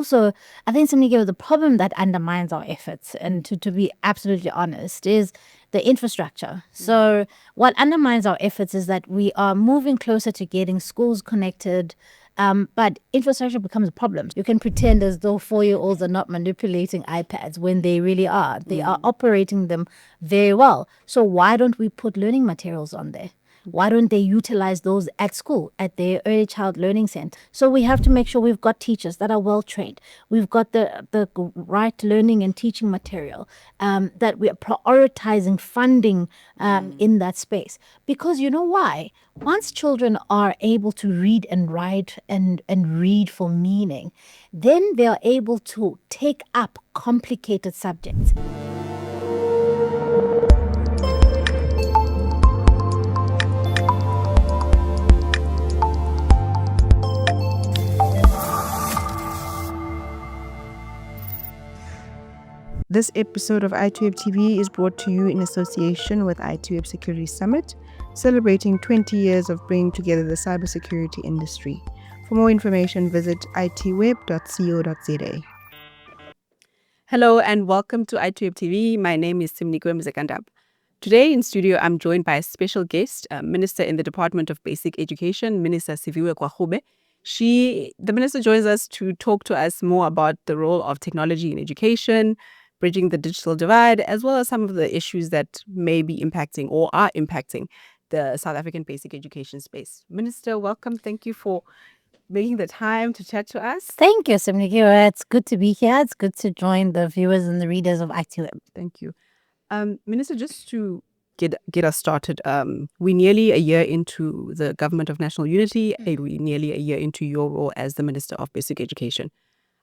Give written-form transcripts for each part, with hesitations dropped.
Also, I think Simnike, the problem that undermines our efforts, and to be absolutely honest, is the infrastructure. So what undermines our efforts is that we are moving closer to getting schools connected, but infrastructure becomes a problem. You can pretend as though 4-year-olds are not manipulating iPads when they really are. They are operating them very well. So why don't we put learning materials on there? Why don't they utilize those at school, at their early child learning center? So we have to make sure we've got teachers that are well trained. We've got the right learning and teaching material, that we are prioritizing funding in that space. Because you know why? Once children are able to read and write and read for meaning, then they are able to take up complicated subjects. This episode of ITWeb TV is brought to you in association with ITWeb Security Summit, celebrating 20 years of bringing together the cybersecurity industry. For more information, visit itweb.co.za. Hello and welcome to ITWeb TV. My name is Siviwe Gwarube. Today in studio, I'm joined by a special guest, Minister in the Department of Basic Education, Minister Siviwe Gwarube. The minister joins us to talk to us more about the role of technology in education, bridging the digital divide, as well as some of the issues that may be impacting or are impacting the South African basic education space. Minister, welcome. Thank you for making the time to chat to us. Thank you, Simnike. It's good to be here. It's good to join the viewers and the readers of ITWeb. Thank you. Minister, just to get us started, we're nearly a year into the Government of National Unity, and we're nearly a year into your role as the Minister of Basic Education.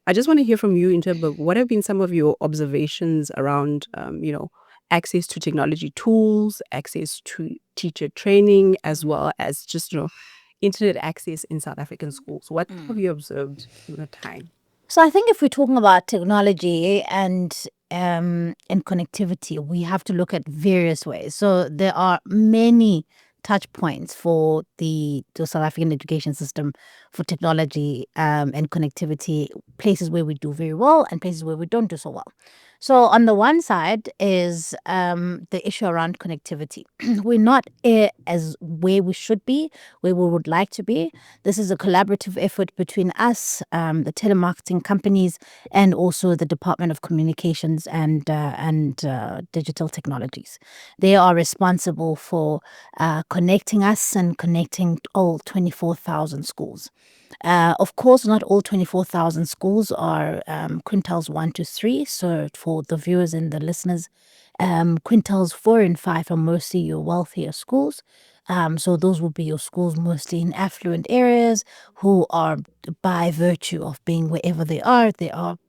I just want to hear from you in terms of what have been some of your observations around, access to technology tools, access to teacher training, as well as just, internet access in South African schools. What have you observed in the time? So I think if we're talking about technology and connectivity, we have to look at various ways. So there are many touch points for the South African education system for technology and connectivity, places where we do very well and places where we don't do so well. So on the one side is the issue around connectivity. We're not as where we should be, where we would like to be. This is a collaborative effort between us, the telemarketing companies, and also the Department of Communications and Digital Technologies. They are responsible for connecting us and connecting all 24,000 schools. Of course, not all 24,000 schools are quintiles 1 to 3. So for the viewers and the listeners, quintiles 4 and 5 are mostly your wealthier schools. So those will be your schools mostly in affluent areas who are, by virtue of being wherever they are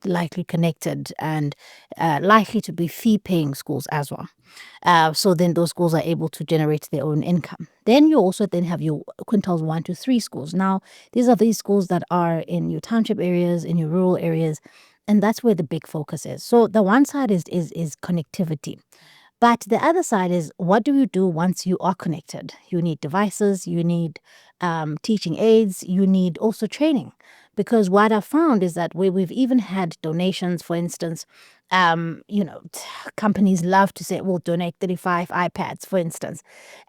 likely connected and likely to be fee-paying schools as well. So then those schools are able to generate their own income. Then you also then have your quintiles 1 to 3 schools. Now, these are these schools that are in your township areas, in your rural areas, and that's where the big focus is. So the one side is connectivity. But the other side is, what do you do once you are connected? You need devices, you need teaching aids, you need also training. Because what I found is that where we've even had donations, for instance, companies love to say, we'll donate 35 iPads, for instance.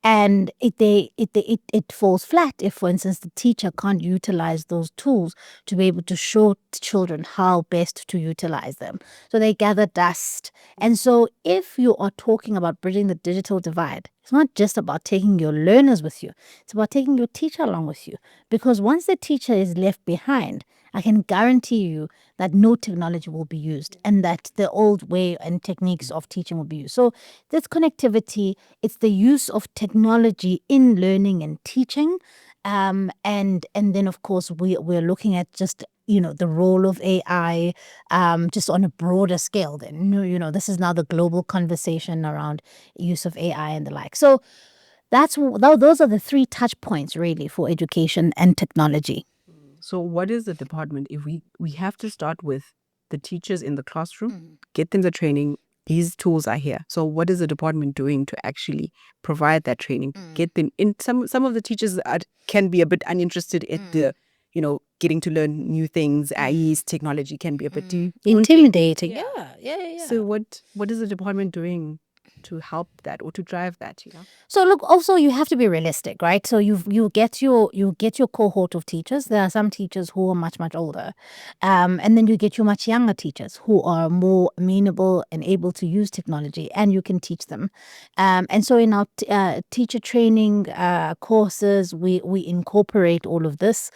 And it falls flat if, for instance, the teacher can't utilize those tools to be able to show children how best to utilize them. So they gather dust. And so if you are talking about bridging the digital divide, it's not just about taking your learners with you. It's about taking your teacher along with you. Because once the teacher is left behind, I can guarantee you that no technology will be used and that the old way and techniques of teaching will be used. So this connectivity, it's the use of technology in learning and teaching. And then, of course, we're looking at just the role of AI just on a broader scale. Then this is now the global conversation around use of AI and the like. So those are the three touch points really for education and technology. So what is the department, if we have to start with the teachers in the classroom, get them the training, these tools are here. So what is the department doing to actually provide that training, get them in? Some of the teachers can be a bit uninterested at the getting to learn new things, i.e. technology can be a bit intimidating. Yeah. So what is the department doing to help that or to drive that, So look, also you have to be realistic, right? So you get your cohort of teachers. There are some teachers who are much older, and then you get your much younger teachers who are more amenable and able to use technology, and you can teach them. And so in our teacher training courses, we incorporate all of this.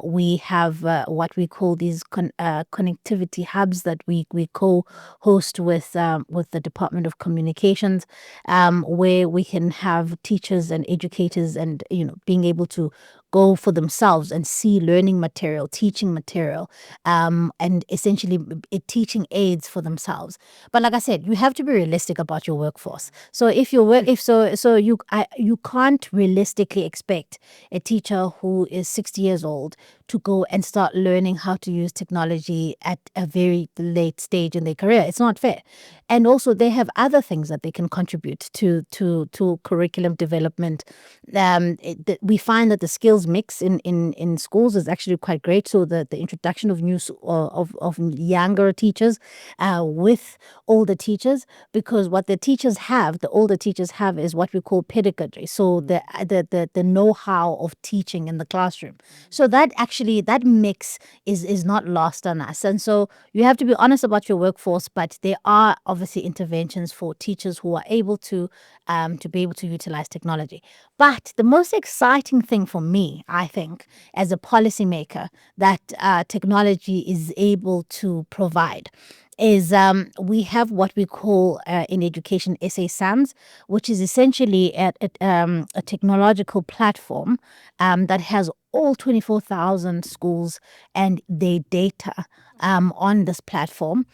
We have what we call these connectivity hubs that we co-host with the Department of Communications, where we can have teachers and educators and being able to go for themselves and see learning material, teaching material, and essentially teaching aids for themselves. But like I said, you have to be realistic about your workforce. So if you can't realistically expect a teacher who is 60 years old to go and start learning how to use technology at a very late stage in their career. It's not fair. And also they have other things that they can contribute to curriculum development. We find that the skills mix in schools is actually quite great. So the introduction of of younger teachers with older teachers, because what the older teachers have is what we call pedagogy. So the know-how of teaching in the classroom. So that mix is not lost on us. And so you have to be honest about your workforce, but there are obviously interventions for teachers who are able to be able to utilize technology. But the most exciting thing for me, I think, as a policymaker, that technology is able to provide is we have what we call in education SA SAMS, which is essentially a technological platform that has all 24,000 schools and their data on this platform.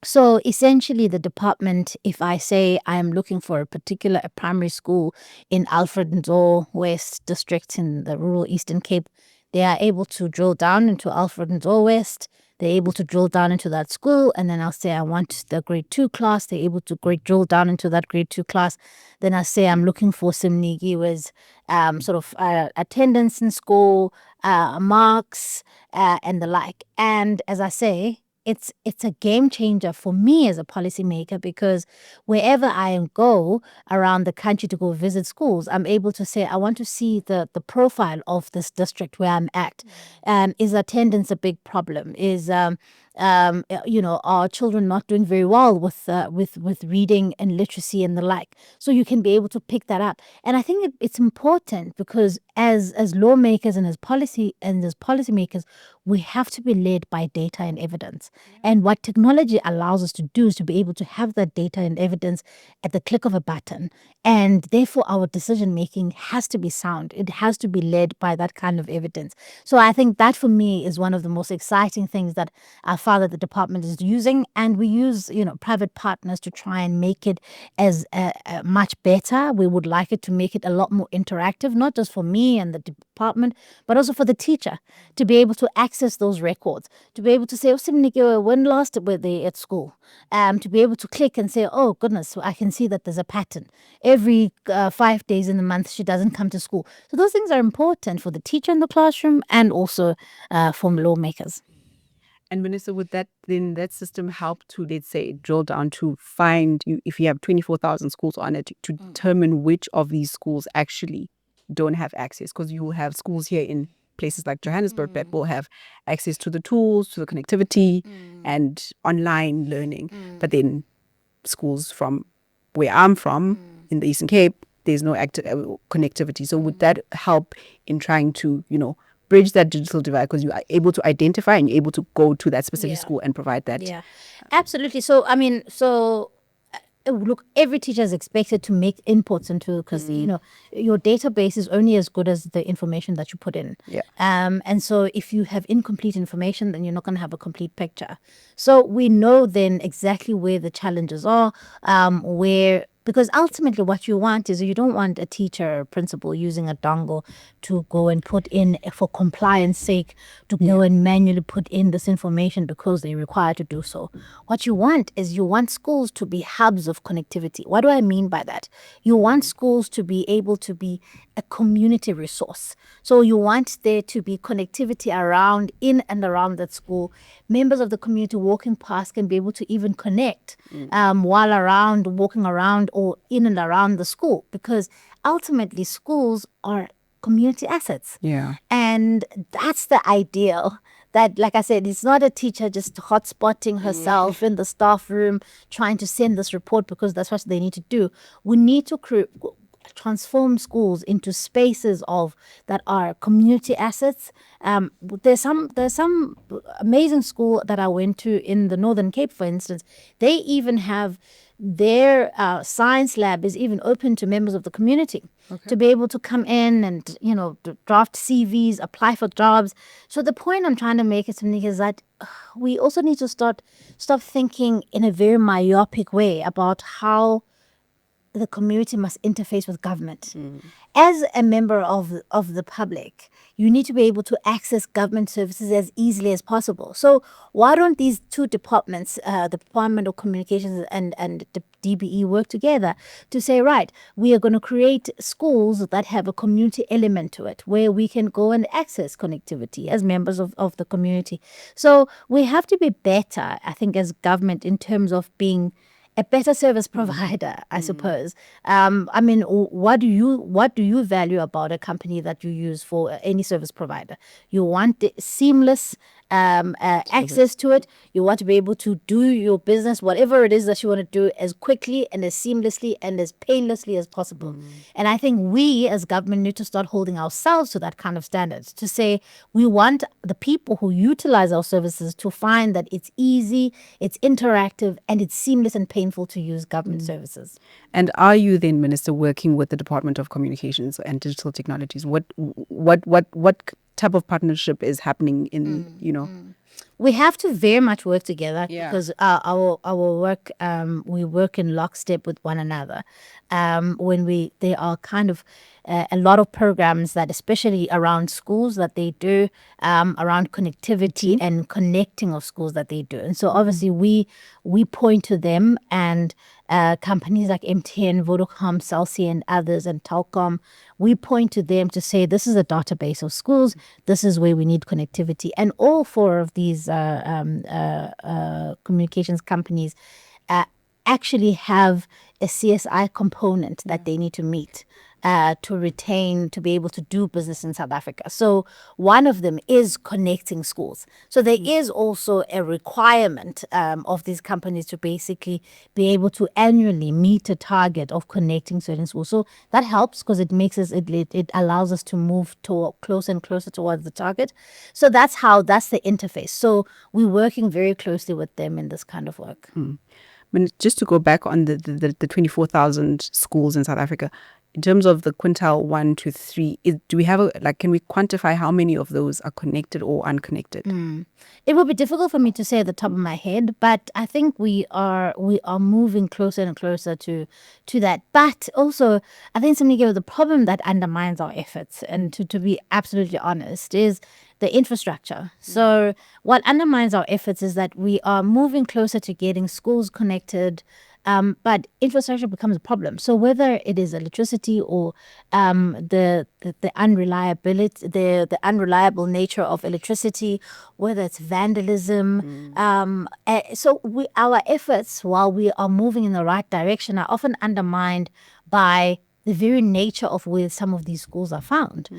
So essentially the department, if I say I am looking for a primary school in Alfred Nzo West District in the rural Eastern Cape, they are able to drill down into Alfred Nzo West. They're able to drill down into that school, and then I'll say I want the grade 2 class. They're able to drill down into that grade 2 class. Then I say I'm looking for Simnigiwe's sort of attendance in school, marks, and the like. And as I say, it's a game changer for me as a policymaker, because wherever I go around the country to go visit schools, I'm able to say I want to see the profile of this district where I'm at. Is attendance a big problem? Is are children not doing very well with reading and literacy and the like? So you can be able to pick that up. And I think it's important, because as lawmakers and as policymakers, we have to be led by data and evidence. And what technology allows us to do is to be able to have that data and evidence at the click of a button. And therefore, our decision making has to be sound. It has to be led by that kind of evidence. So I think that for me is one of the most exciting things that the department is using. And we use private partners to try and make it as much better. We would like it to make it a lot more interactive, not just for me and the department, but also for the teacher to be able to access those records, to be able to say, oh, when last were they at school? To be able to click and say, oh, goodness, I can see that there's a pattern. Every 5 days in the month, she doesn't come to school. So those things are important for the teacher in the classroom and also for lawmakers. And Minister, would that system help to, let's say, drill down to find you, if you have 24,000 schools on it, to determine which of these schools actually don't have access? Because you have schools here in places like Johannesburg that will have access to the tools, to the connectivity and online learning. But then schools from where I'm from, in the Eastern Cape, there's no connectivity. So would that help in trying to, bridge that digital divide, because you are able to identify and you're able to go to that specific school and provide that? Yeah, absolutely. So, look, every teacher is expected to make inputs into, because your database is only as good as the information that you put in. Yeah. And so if you have incomplete information, then you're not going to have a complete picture. So we know then exactly where the challenges are, because ultimately what you want is, you don't want a teacher or principal using a dongle to go and put in, for compliance sake, to go and manually put in this information because they're required to do so. What you want is, you want schools to be hubs of connectivity. What do I mean by that? You want schools to be able to be a community resource. So you want there to be connectivity around, in and around that school. Members of the community walking past can be able to even connect while walking around or in and around the school, because ultimately schools are community assets. Yeah. And that's the ideal. That, like I said, it's not a teacher just hotspotting herself in the staff room trying to send this report because that's what they need to do. We need to transform schools into spaces that are community assets. There's some amazing school that I went to in the Northern Cape, for instance. They even have their science lab is even open to members of the community to be able to come in and, to draft CVs, apply for jobs. So the point I'm trying to make is that we also need to stop thinking in a very myopic way about how the community must interface with government. As a member of the public, you need to be able to access government services as easily as possible. So why don't these two departments, the Department of Communications and the DBE, work together to say, right, we are going to create schools that have a community element to it, where we can go and access connectivity as members of the community. So we have to be better, I think, as government in terms of being a better service provider, I suppose. What do you value about a company that you use for any service provider? You want the seamless access to it. You want to be able to do your business, whatever it is that you want to do, as quickly and as seamlessly and as painlessly as possible. And I think we as government need to start holding ourselves to that kind of standard, to say we want the people who utilize our services to find that it's easy, it's interactive, and it's seamless and painful to use government services. And are you then, Minister, working with the Department of Communications and Digital Technologies? What type of partnership is happening in, We have to very much work together because our work, we work in lockstep with one another. There are kind of a lot of programs that, especially around schools, that they do, around connectivity and connecting of schools that they do. And so obviously we point to them, and companies like MTN, Vodacom, Celsi, and others, and Telkom, we point to them to say, this is a database of schools, this is where we need connectivity. And all four of these communications companies actually have a CSI component that they need to meet to be able to do business in South Africa. So one of them is connecting schools. So there is also a requirement of these companies to basically be able to annually meet a target of connecting certain schools. So that helps because it allows us to move closer and closer towards the target. So that's the interface. So we're working very closely with them in this kind of work. Just to go back on the 24,000 schools in South Africa, in terms of the quintile 1 to 3, do we have can we quantify how many of those are connected or unconnected? It will be difficult for me to say at the top of my head, but I think we are moving closer and closer to that. But also, I think the problem that undermines our efforts, and to be absolutely honest, is the infrastructure. So what undermines our efforts is that we are moving closer to getting schools connected, but infrastructure becomes a problem. So whether it is electricity or the unreliability, the unreliable nature of electricity, whether it's vandalism, our efforts, while we are moving in the right direction, are often undermined by the very nature of where some of these schools are found.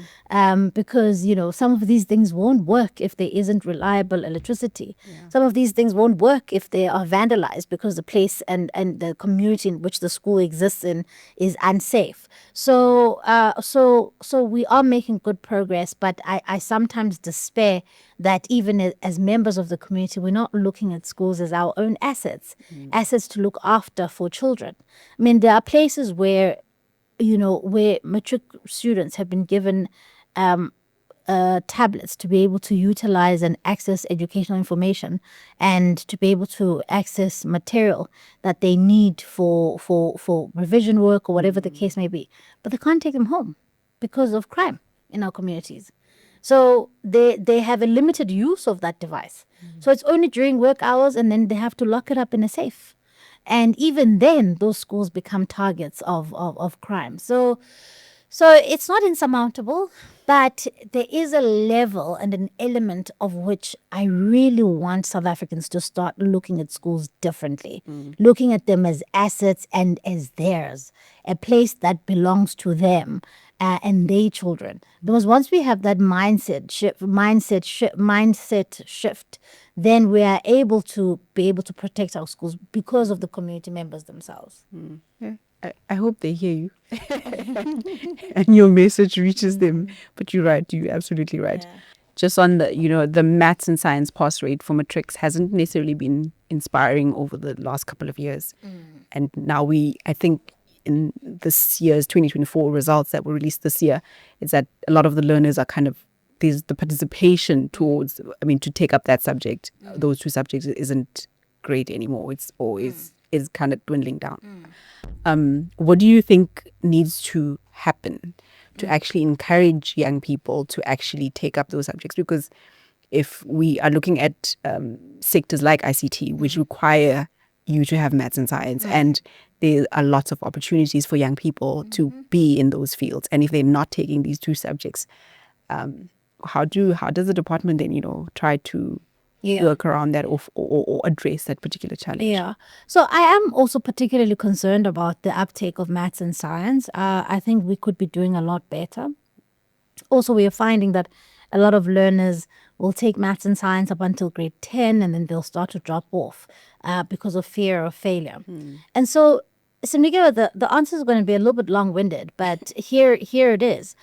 Because, some of these things won't work if there isn't reliable electricity. Some of these things won't work if they are vandalized because the place and the community in which the school exists in is unsafe. So we are making good progress, but I sometimes despair that even as members of the community, we're not looking at schools as our own assets to look after for children. I mean, there are places where matric students have been given tablets to be able to utilize and access educational information and to be able to access material that they need for revision work or whatever the case may be. But they can't take them home because of crime in our communities. So they have a limited use of that device. So it's only during work hours, and then they have to lock it up in a safe. And even then, those schools become targets of crime. So So it's not insurmountable, but there is a level and an element of which I really want South Africans to start looking at schools differently, looking at them as assets and as theirs, a place that belongs to them and their children. Because once we have that mindset shift, then we are able to protect our schools because of the community members themselves. Yeah. I hope they hear you and your message reaches them. But you're right. You're absolutely right. Yeah. Just on the maths and science pass rate for matrics hasn't necessarily been inspiring over the last couple of years. And now I think in this year's 2024 results that were released this year, is that a lot of the learners are there's the participation towards, to take up that subject, those two subjects isn't great anymore. It's always is kind of dwindling down. What do you think needs to happen to actually encourage young people to actually take up those subjects? Because if we are looking at sectors like ICT, which require you to have maths and science, and there are lots of opportunities for young people to be in those fields, and if they're not taking these two subjects, how does the department then try to work around that or address that particular challenge? Yeah. So I am also particularly concerned about the uptake of maths and science. I think we could be doing a lot better. Also, we are finding that a lot of learners will take maths and science up until grade 10 and then they'll start to drop off because of fear of failure. And so, Siviwe, the answer is going to be a little bit long-winded, but here it is.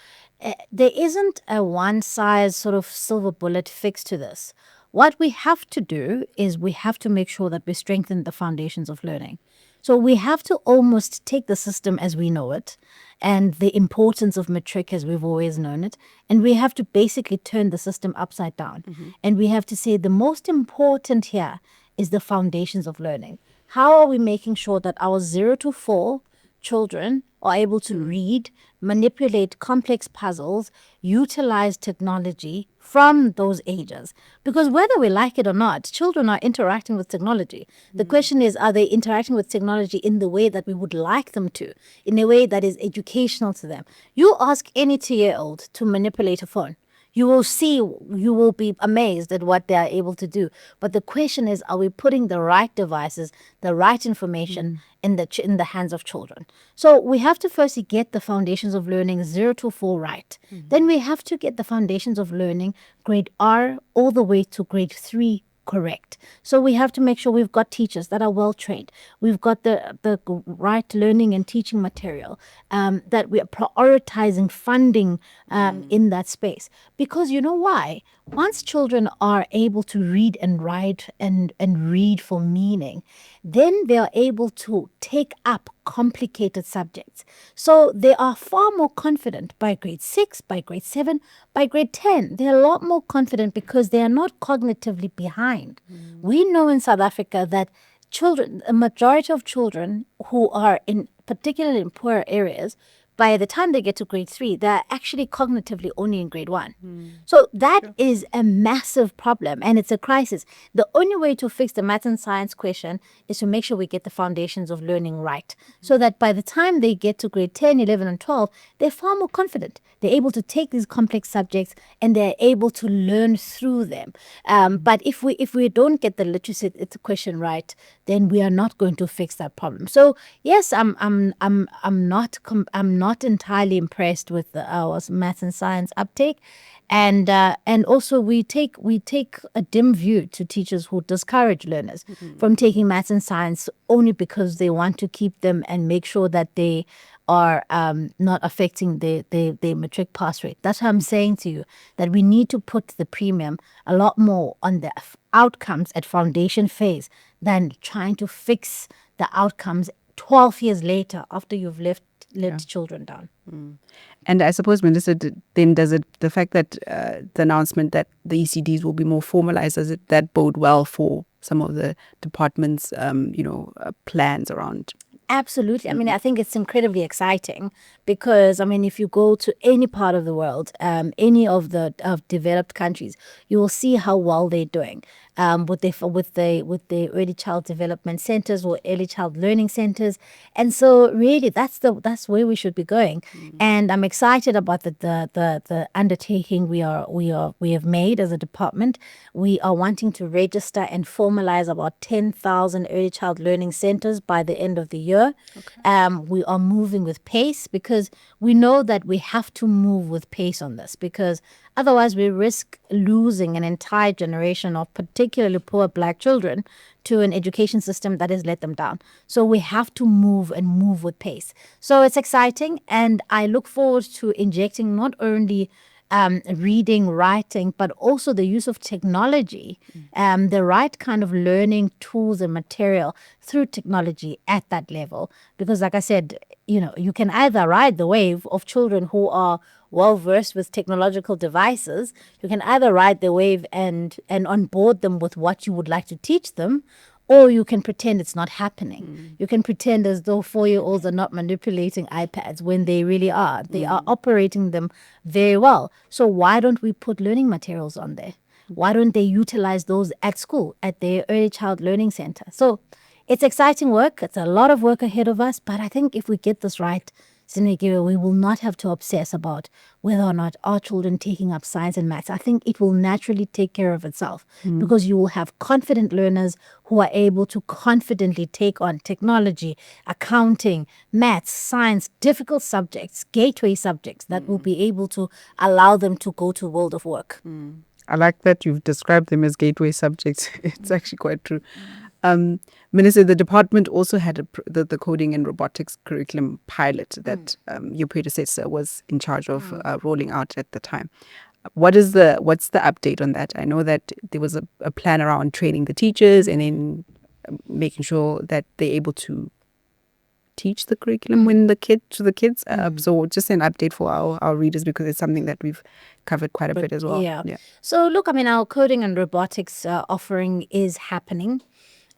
There isn't a one-size sort of silver bullet fix to this. What we have to do is we have to make sure that we strengthen the foundations of learning. So we have to almost take the system as we know it and the importance of matric as we've always known it, and we have to basically turn the system upside down. And we have to say the most important here is the foundations of learning. How are we making sure that our 0 to 4 children are able to read, manipulate complex puzzles, utilize technology from those ages? Because whether we like it or not, children are interacting with technology. The question is, are they interacting with technology in the way that we would like them to, in a way that is educational to them? You ask any 2-year-old to manipulate a phone. You will be amazed at what they are able to do. But the question is, are we putting the right devices, the right information in the hands of children? So we have to firstly get the foundations of learning 0 to 4 right. Then we have to get the foundations of learning grade R all the way to grade 3 correct. So we have to make sure we've got teachers that are well trained. We've got the right learning and teaching material, that we are prioritizing funding in that space. Because you know why? Once children are able to read and write and read for meaning, then they are able to take up complicated subjects. So they are far more confident by grade 6, by grade 7, by grade 10. They're a lot more confident because they are not cognitively behind. We know in South Africa that a majority of children who are particularly in poorer areas, by the time they get to grade 3, they're actually cognitively only in grade 1. So that is a massive problem and it's a crisis. The only way to fix the math and science question is to make sure we get the foundations of learning right, so that by the time they get to grade 10, 11, and 12, they're far more confident. They're able to take these complex subjects and they're able to learn through them. But if we don't get the literacy question right, then we are not going to fix that problem. So yes, I'm not entirely impressed with our maths and science uptake, and also we take a dim view to teachers who discourage learners from taking maths and science only because they want to keep them and make sure that they are not affecting the matric pass rate. That's what I'm saying to you, that we need to put the premium a lot more on the outcomes at foundation phase than trying to fix the outcomes 12 years later after you've let children down. And I suppose, Melissa, then the fact that the announcement that the ECDs will be more formalized, does that bode well for some of the department's plans around Absolutely. I mean, I think it's incredibly exciting because, I mean, if you go to any part of the world, any of the developed countries, you will see how well they're doing with the early child development centers or early child learning centers, and so really that's where we should be going. And I'm excited about the undertaking we have made as a department. We are wanting to register and formalize about 10,000 early child learning centers by the end of the year. We are moving with pace because we know that we have to move with pace on this, because otherwise we risk losing an entire generation of particularly poor Black children to an education system that has let them down. So we have to move and move with pace. So it's exciting, and I look forward to injecting not only reading, writing, but also the use of technology, the right kind of learning tools and material through technology at that level. Because like I said, you can either ride the wave of children who are well versed with technological devices, you can either ride the wave and onboard them with what you would like to teach them, or you can pretend it's not happening. You can pretend as though 4-year-olds are not manipulating iPads when they really are. They are operating them very well. So why don't we put learning materials on there? Why don't they utilize those at school, at their early child learning center? So it's exciting work. It's a lot of work ahead of us. But I think if we get this right, Siviwe, we will not have to obsess about whether or not our children taking up science and maths. I think it will naturally take care of itself because you will have confident learners who are able to confidently take on technology, accounting, maths, science, difficult subjects, gateway subjects that will be able to allow them to go to the world of work. I like that you've described them as gateway subjects. It's actually quite true. Minister, the department also had the coding and robotics curriculum pilot that your predecessor was in charge of rolling out at the time. What's the update on that? I know that there was a plan around training the teachers and then making sure that they're able to teach the curriculum to the kids. So just an update for our readers, because it's something that we've covered quite a bit as well. Yeah. So look, I mean, our coding and robotics offering is happening.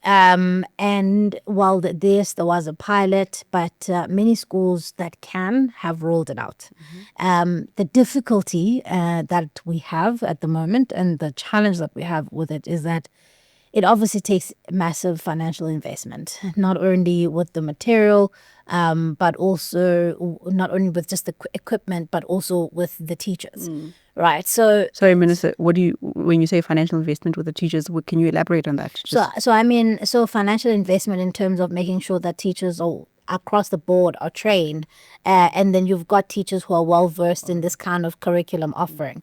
And while there was a pilot, but many schools that can have rolled it out. The difficulty that we have at the moment and the challenge that we have with it is that it obviously takes massive financial investment, not only with the material, but also not only with just the equipment, but also with the teachers. Right. So, sorry, Minister, when you say financial investment with the teachers, can you elaborate on that? So financial investment in terms of making sure that teachers across the board are trained, and then you've got teachers who are well versed in this kind of curriculum offering,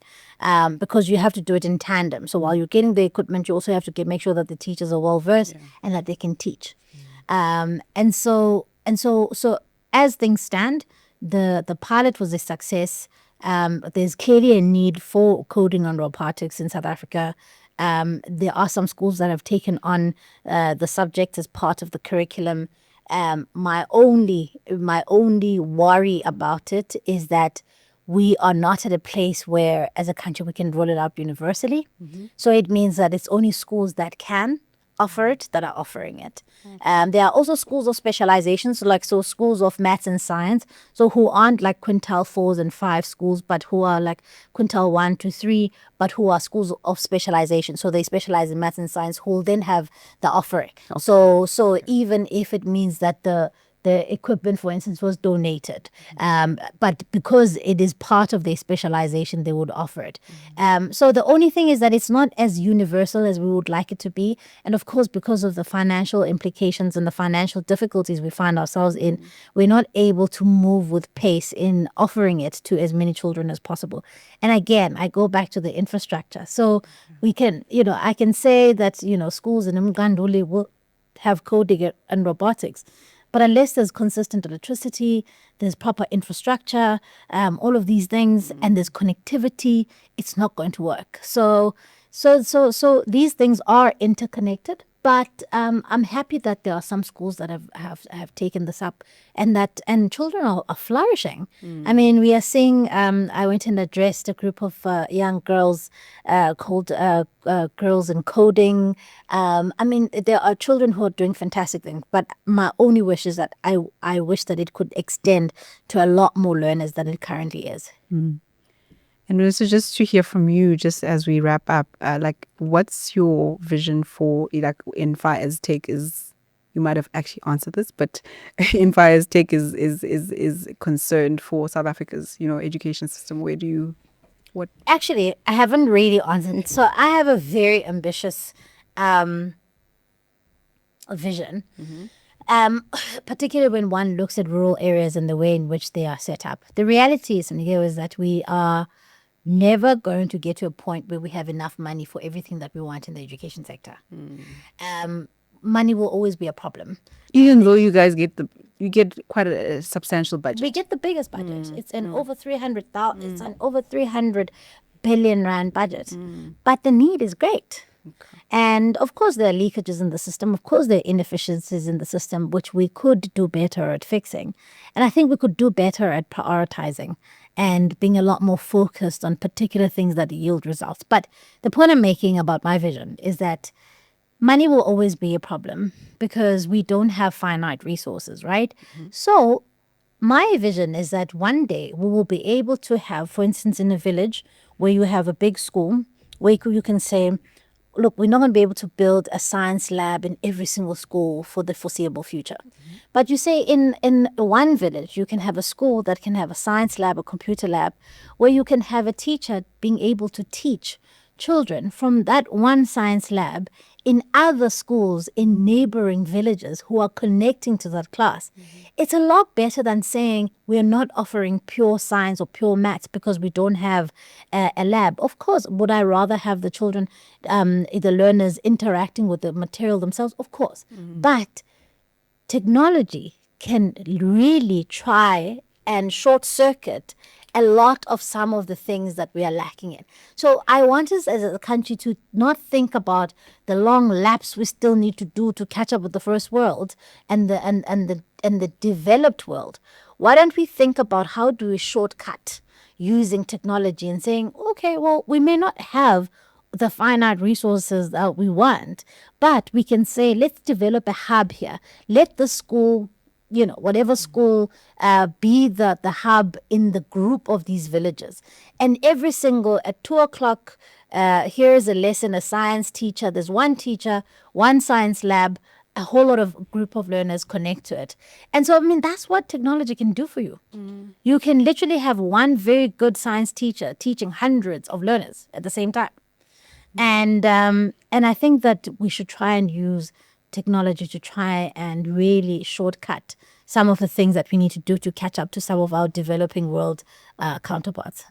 because you have to do it in tandem. So while you're getting the equipment, you also have to make sure that the teachers are well versed and that they can teach. And so as things stand, the pilot was a success. There's clearly a need for coding and robotics in South Africa. There are some schools that have taken on the subject as part of the curriculum. My only worry about it is that we are not at a place where, as a country, we can roll it out universally. So it means that it's only schools that can offer it that are offering it. There are also schools of specialization, so schools of maths and science, so who aren't like quintile 4s and 5 schools, but who are like quintile 1 to 3, but who are schools of specialization. So they specialize in maths and science, who will then have the offering. So even if it means that the equipment, for instance, was donated, but because it is part of their specialization, they would offer it. So the only thing is that it's not as universal as we would like it to be. And of course, because of the financial implications and the financial difficulties we find ourselves in, we're not able to move with pace in offering it to as many children as possible. And again, I go back to the infrastructure. So we can, I can say that, schools in Mganduli will have coding and robotics. But unless there's consistent electricity, there's proper infrastructure, all of these things, and there's connectivity, it's not going to work. So these things are interconnected. But I'm happy that there are some schools that have taken this up, and children are flourishing. I mean, we are seeing. I went and addressed a group of young girls called Girls in Coding. I mean, there are children who are doing fantastic things. But my only wish is that I wish that it could extend to a lot more learners than it currently is. And Melissa, just to hear from you, just as we wrap up, like, what's your vision for, like, Infire as Tech is? You might have actually answered this, but Infire as Tech is concerned for South Africa's, education system. Where do you, what? Actually, I haven't really answered. So I have a very ambitious vision. Particularly when one looks at rural areas and the way in which they are set up. The reality is that we are never going to get to a point where we have enough money for everything that we want in the education sector. Money will always be a problem. Even though you guys get quite a substantial budget. We get the biggest budget. It's an over 300,000. It's an over 300 billion rand budget, but the need is great. Okay. And of course, there are leakages in the system. Of course, there are inefficiencies in the system, which we could do better at fixing. And I think we could do better at prioritizing and being a lot more focused on particular things that yield results. But the point I'm making about my vision is that money will always be a problem because we don't have finite resources, right? So my vision is that one day we will be able to have, for instance, in a village where you have a big school, where you can say, look, we're not going to be able to build a science lab in every single school for the foreseeable future. But you say in one village, you can have a school that can have a science lab, a computer lab, where you can have a teacher being able to teach children from that one science lab in other schools in neighboring villages who are connecting to that class. It's a lot better than saying we're not offering pure science or pure maths because we don't have a lab. Of course, would I rather have the children, the learners interacting with the material themselves? Of course. But technology can really try and short circuit a lot of some of the things that we are lacking in. So I want us as a country to not think about the long lapse we still need to do to catch up with the first world and the developed world. Why don't we think about how do we shortcut using technology and saying, okay, well, we may not have the finite resources that we want, but we can say, let's develop a hub here. Let the school, whatever school, be the hub in the group of these villages. And every single, at 2:00, here's a lesson, a science teacher. There's one teacher, one science lab, a whole lot of group of learners connect to it. And so, that's what technology can do for you. You can literally have one very good science teacher teaching hundreds of learners at the same time. And I think that we should try and use technology to try and really shortcut some of the things that we need to do to catch up to some of our developing world counterparts.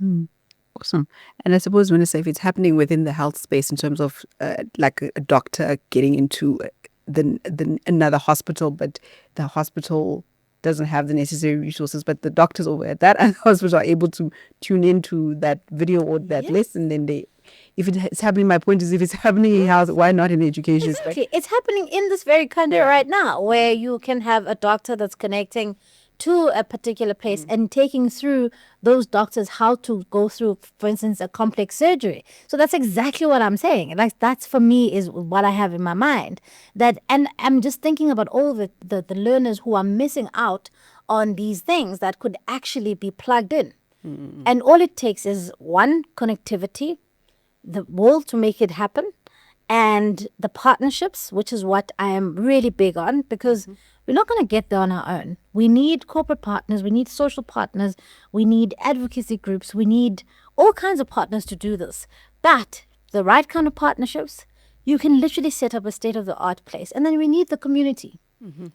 Awesome. And I suppose, Minister, if it's happening within the health space in terms of like a doctor getting into another hospital, but the hospital doesn't have the necessary resources, but the doctors over at that hospital are able to tune into that video or that lesson, then if it's happening, my point is, if it's happening in health, why not in education? Exactly. It's happening in this very country right now, where you can have a doctor that's connecting to a particular place and taking through those doctors how to go through, for instance, a complex surgery. So that's exactly what I'm saying. Like, that's for me is what I have in my mind. And I'm just thinking about all the learners who are missing out on these things that could actually be plugged in. And all it takes is one, connectivity, the will to make it happen, and the partnerships, which is what I am really big on, because we're not going to get there on our own. We need corporate partners, we need social partners, we need advocacy groups, we need all kinds of partners to do this. But the right kind of partnerships, you can literally set up a state-of-the-art place. And then we need the community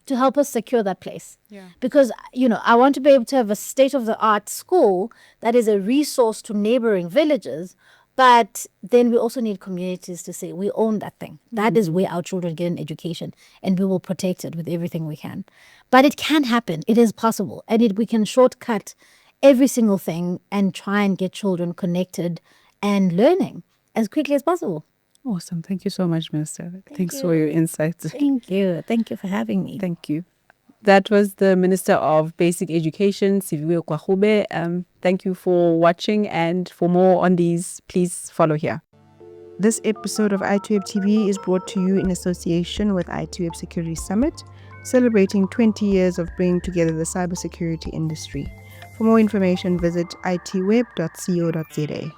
to help us secure that place. Because, I want to be able to have a state-of-the-art school that is a resource to neighboring villages. But then we also need communities to say, we own that thing. That is where our children get an education, and we will protect it with everything we can. But it can happen. It is possible. And we can shortcut every single thing and try and get children connected and learning as quickly as possible. Awesome. Thank you so much, Minister. Thanks for your insights. Thank you. Thank you for having me. Thank you. That was the Minister of Basic Education, Siviwe Gwarube. Thank you for watching, and for more on these, please follow here. This episode of ITWeb TV is brought to you in association with ITWeb Security Summit, celebrating 20 years of bringing together the cybersecurity industry. For more information, visit itweb.co.za.